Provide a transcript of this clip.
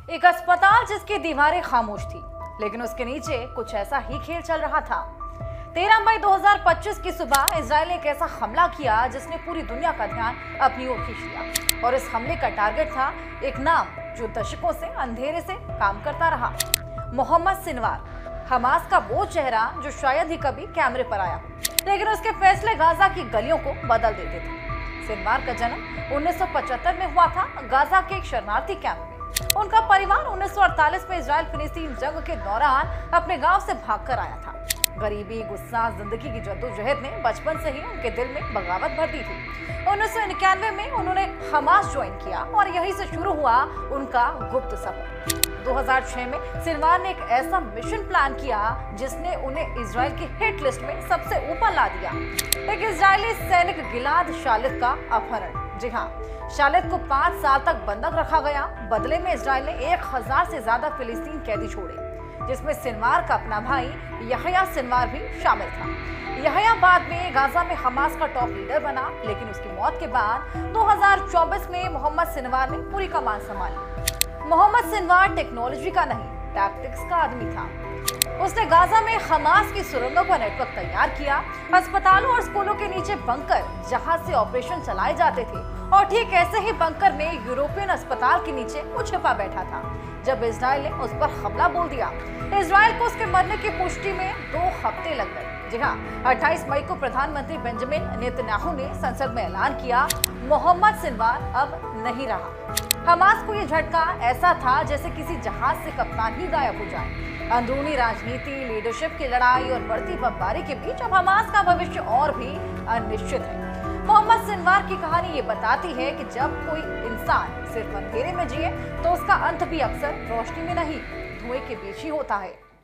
एक अस्पताल जिसकी दीवारें खामोश थी, लेकिन उसके नीचे कुछ ऐसा ही खेल चल रहा था। 13 मई 2025 की सुबह इजराइल ने एक ऐसा हमला किया जिसने पूरी दुनिया का ध्यान अपनी ओर खींच लिया। और इस हमले का टारगेट था एक नाम जो दशकों से अंधेरे से काम करता रहा, मोहम्मद सिनवार। हमास का वो चेहरा जो शायद ही कभी कैमरे पर आया हो, लेकिन उसके फैसले गाजा की गलियों को बदल देते थे। सिनवार का जन्म 1975 में हुआ था, गाजा के एक शरणार्थी कैंप में। उनका परिवार 1948 में इजराइल फिलिस्तीन जंग के दौरान अपने गांव से भागकर आया था। गरीबी, गुस्सा, जिंदगी की जद्दोजहद ने बचपन से ही उनके दिल में बगावत भर दी थी। 1991 में उन्होंने हमास ज्वाइन किया और यहीं से शुरू हुआ उनका गुप्त सफर। 2006 में सिनवार ने एक ऐसा मिशन प्लान किया जिसने उन्हें इजराइल की हिट लिस्ट में सबसे ऊपर ला दिया। एक इजरायली सैनिक गिलाद शालित का अपहरण। जी हाँ, शालित को 5 साल तक बंधक रखा गया। बदले में इजराइल ने 1000 से ज्यादा फिलिस्तीन कैदी छोड़े, जिसमें सिनवार का अपना भाई यहया सिनवार भी शामिल था। यहया बाद में गाजा में हमास का टॉप लीडर बना, लेकिन उसकी मौत के बाद 2024 में मोहम्मद सिनवार ने पूरी कमान संभाली। मोहम्मद सिनवार टेक्नोलॉजी का नहीं, टैक्टिक्स का आदमी था। उसने गाजा में हमास की सुरंगों का नेटवर्क तैयार किया, अस्पतालों और स्कूलों के नीचे बंकर जहां से ऑपरेशन चलाए जाते थे। और ठीक ऐसे ही बंकर में यूरोपियन अस्पताल के नीचे वो छिपा बैठा था। जब इजराइल ने उस पर हमला बोल दिया, इजराइल को उसके मरने की पुष्टि में 2 हफ्ते लग गए। जी हाँ, 28 मई को प्रधानमंत्री बेंजामिन नेतन्याहू ने संसद में ऐलान किया, मोहम्मद सिनवार अब नहीं रहा। हमास को ये झटका ऐसा था जैसे किसी जहाज से कप्तान ही गायब हो जाए। अंदरूनी राजनीति, लीडरशिप की लड़ाई और बढ़ती बमबारी के बीच अब हमास का भविष्य और भी अनिश्चित है। मोहम्मद सिनवार की कहानी ये बताती है कि जब कोई इंसान सिर्फ अंधेरे में जिए तो उसका अंत भी अक्सर रोशनी में नहीं, धुएं के बीच ही होता है।